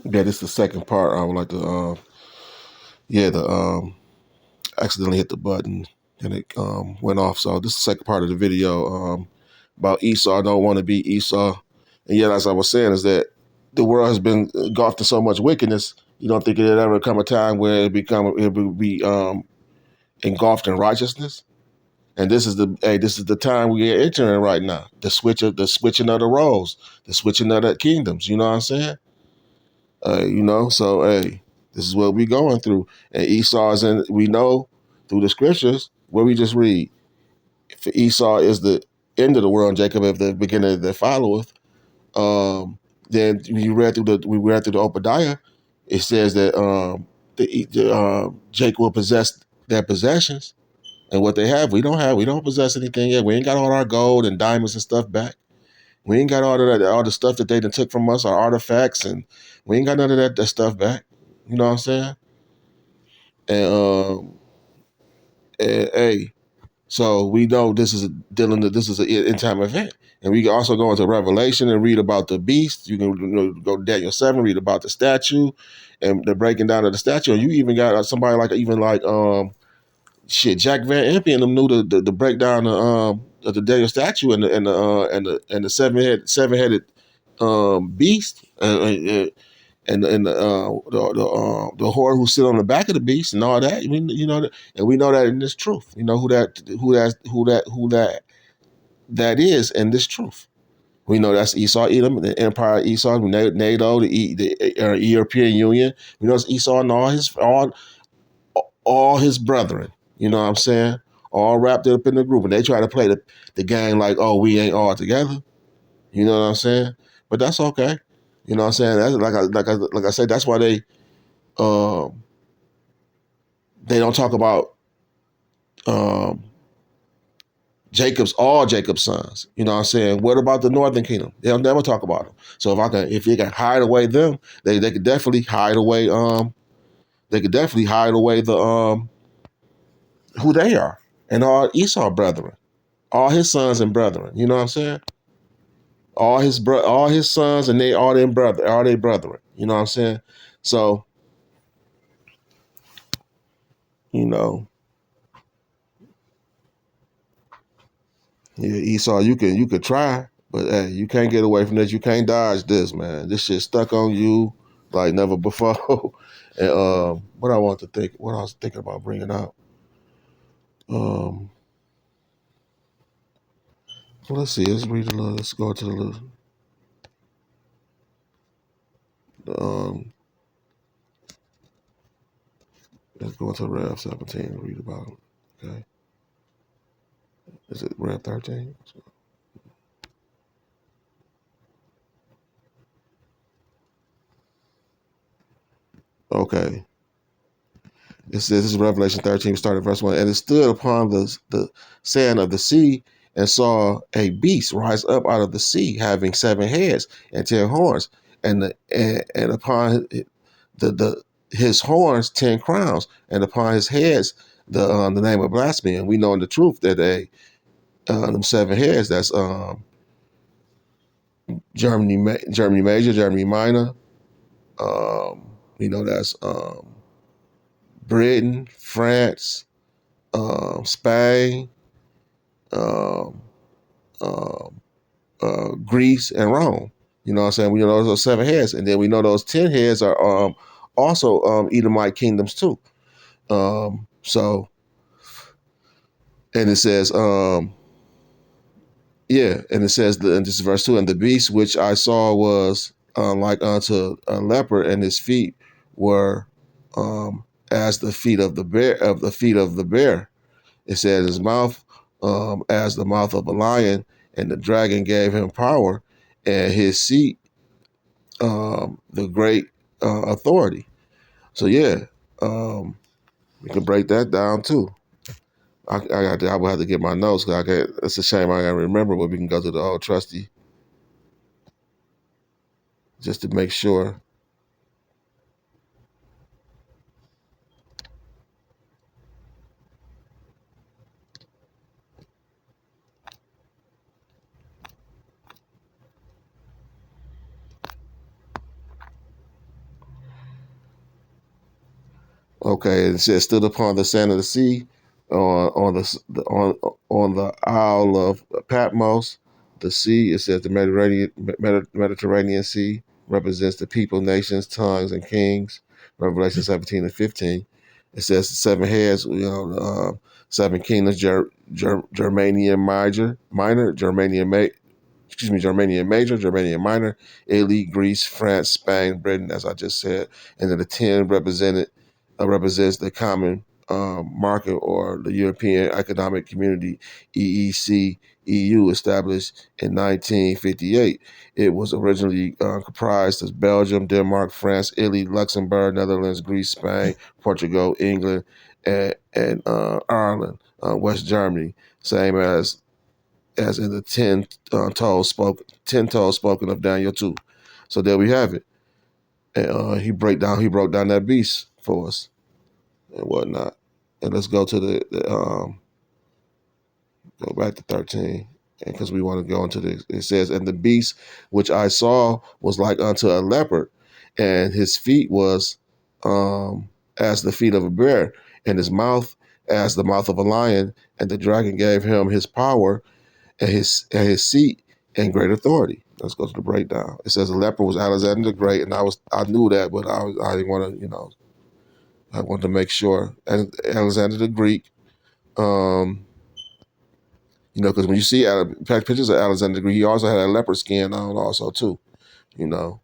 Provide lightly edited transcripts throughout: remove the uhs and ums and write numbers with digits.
Yeah, this is the second part. I would like to, yeah, the accidentally hit the button and it went off. So this is the second part of the video about Esau. I don't want to be Esau. And yet, as I was saying, is that the world has been engulfed in so much wickedness. You don't think it'll ever come a time where it will be engulfed in righteousness? And this is the time we are entering right now. The switching of the roles, the switching of the kingdoms. You know what I'm saying? So this is what we going through. And Esau is in. We know through the scriptures where we just read. For Esau is the end of the world, and Jacob is the beginning that followeth. Then we read through the Obadiah. It says that Jacob will possess their possessions and what they have. We don't possess anything yet. We ain't got all our gold and diamonds and stuff back. We ain't got all of that, all the stuff that they done took from us, our artifacts, and we ain't got none of that stuff back. You know what I'm saying? And hey, so we know this is an end time event, and we can also go into Revelation and read about the beast. You can go to Daniel 7, read about the statue, and the breaking down of the statue. And you even got somebody like Jack Van Impe and them knew the breakdown of the Daniel statue and the seven headed beast and the whore who sit on the back of the beast and all that. I mean, and we know that in this truth. You know who that is in this truth. We know that's Esau, Edom, the Empire of Esau, NATO, the European Union. We know it's Esau and all his brethren. You know what I'm saying? All wrapped up in the group, and they try to play the game like, oh, we ain't all together. You know what I'm saying? But that's okay. You know what I'm saying? That's like I said. That's why they don't talk about um, all Jacob's sons. You know what I'm saying? What about the northern kingdom? They'll never talk about them. So if you can hide away them, they could definitely hide away. They could definitely hide away the who they are and all Esau brethren, all his sons and brethren. You know what I'm saying? All his sons and all their brethren. You know what I'm saying? So you know, yeah, Esau, you could try, but hey, you can't get away from this. You can't dodge this, man. This shit stuck on you like never before. And what I was thinking about bringing out. Um, well, let's see. Let's read a little. Let's go to the little. Um, let's go into Rev 17 and read about it. Okay, is it Rev 13? Okay, it says this is Revelation 13, starting verse 1. And it stood upon the sand of the sea and saw a beast rise up out of the sea, having 7 heads and 10 horns, and upon his horns 10 crowns, and upon his heads the name of blasphemy. And we know in the truth that them 7 heads, that's Germany Major, Germany Minor. We know that's Britain, France, Spain, um, um, Greece, and Rome. You know what I'm saying? We know those 7 heads, and then we know those 10 heads are also Edomite kingdoms too. So, and it says, and it says, and this is verse 2, and the beast which I saw was like unto a leopard, and his feet were as the feet of the bear. It said his mouth as the mouth of a lion, and the dragon gave him power, and his seat the great authority. So yeah, we can break that down too. I will have to get my notes because I can't. It's a shame I can't remember, but we can go to the old trusty just to make sure. Okay, it says stood upon the sand of the sea, on the Isle of Patmos, the sea. It says the Mediterranean Sea represents the people, nations, tongues, and kings. Revelation 17 and 15. It says the seven heads, seven kingdoms, Germanian Germanian Major, Germanian Minor, Italy, Greece, France, Spain, Britain, as I just said, and then the 10 represents the common market or the European Economic Community, EEC, EU, established in 1958. It was originally comprised of Belgium, Denmark, France, Italy, Luxembourg, Netherlands, Greece, Spain, Portugal, England, and Ireland, West Germany, same as in the ten toes spoken of Daniel 2. So there we have it. And he broke down that beast for us and whatnot. And let's go to go back to 13. Because we want to go into this. It says, and the beast which I saw was like unto a leopard, and his feet was as the feet of a bear, and his mouth as the mouth of a lion, and the dragon gave him his power and his seat and great authority. Let's go to the breakdown. It says the leper was Alexander the Great, and I knew that, but I didn't want to, I wanted to make sure. And Alexander the Greek, um, because when you see pictures of Alexander the Greek, he also had a leopard skin on, also too. You know,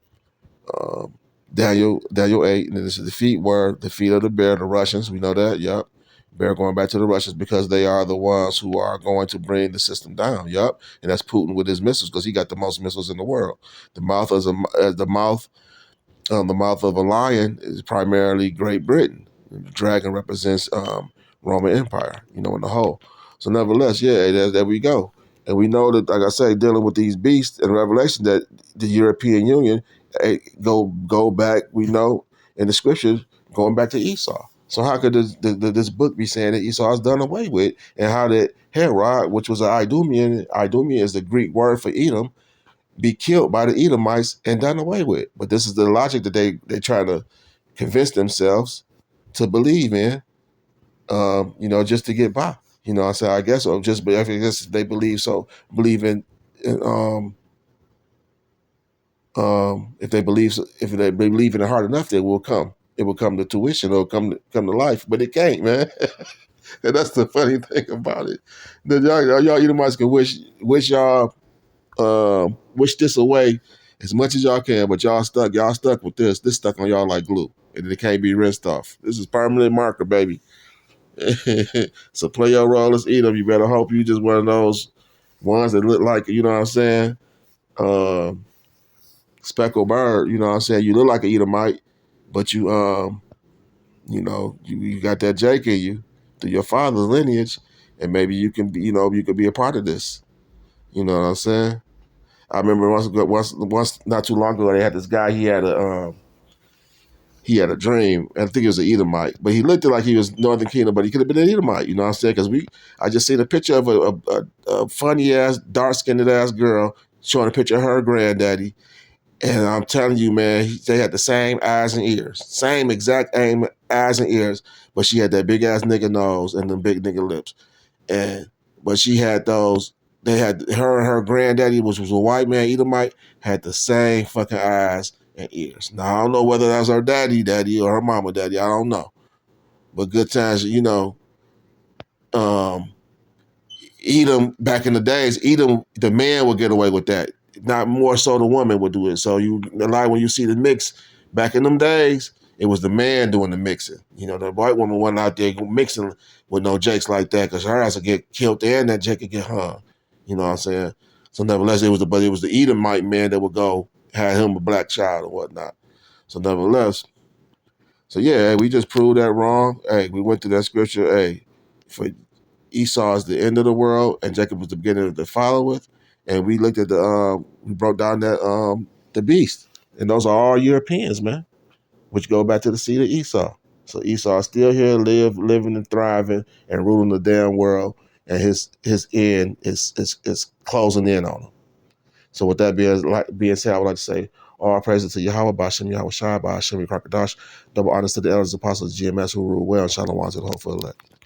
um, Daniel 8, and this is the feet were the feet of the bear, the Russians. We know that. Yep. Bear going back to the Russians because they are the ones who are going to bring the system down. Yep. And that's Putin with his missiles because he got the most missiles in the world. The mouth is the mouth of a lion is primarily Great Britain. The dragon represents Roman Empire, in the whole. So nevertheless, yeah, there we go. And we know that, like I say, dealing with these beasts in Revelation, that the European Union go back, we know, in the scriptures, going back to Esau. So how could this book be saying that Esau is done away with, and how that Herod, which was an Idumean is the Greek word for Edom, be killed by the Edomites and done away with? But this is the logic that they try to convince themselves to believe in, just to get by. I say, I guess so. Just, but I guess they believe so. Believe in if they believe in it hard enough, they will come. It will come to tuition. It'll come to life, but it can't, man. And that's the funny thing about it. That y'all Edomites can wish this away as much as y'all can, but y'all stuck with this. This stuck on y'all like glue, and it can't be rinsed off. This is permanent marker, baby. So play your role as Edom. You better hope you just one of those ones that look like, you know what I'm saying, speckled bird. You know what I'm saying. You look like an Edomite, but you got that Jake in you through your father's lineage, and maybe you can be, you could be a part of this. You know what I'm saying. I remember once not too long ago, they had this guy. He had a dream, and I think it was an Edomite, but he looked like he was Northern Kingdom, but he could have been an Edomite. You know what I'm saying? Because I just seen a picture of a funny ass, dark skinned ass girl showing a picture of her granddaddy, and I'm telling you, man, they had the same eyes and ears, same exact eyes and ears, but she had that big ass nigga nose and them big nigga lips. But she had those. They had her and her granddaddy, which was a white man, Edomite, had the same fucking eyes and ears. Now I don't know whether that was her daddy, or her mama, daddy. I don't know. But good times, um, Edom back in the days, Edom, the man would get away with that. Not more so the woman would do it. So when you see the mix back in them days, it was the man doing the mixing. The white woman wasn't out there mixing with no jakes like that, because her ass would get killed and that jake would get hung. You know what I'm saying? So nevertheless, it was the Edomite man that would go have him a black child or whatnot. So nevertheless, so yeah, hey, we just proved that wrong. Hey, we went through that scripture. Hey, for Esau is the end of the world, and Jacob was the beginning of the followeth. And we looked at we broke down that the beast, and those are all Europeans, man. Which go back to the seed of Esau. So Esau is still here, living and thriving, and ruling the damn world, and his end is closing in on him. So with that being said, I would like to say, All praises to Yahweh, Bashem, Yahweh Shai, Bashem, Krakadash. Double honors to the elders, apostles, GMS who rule well, and Shalom to the whole elect.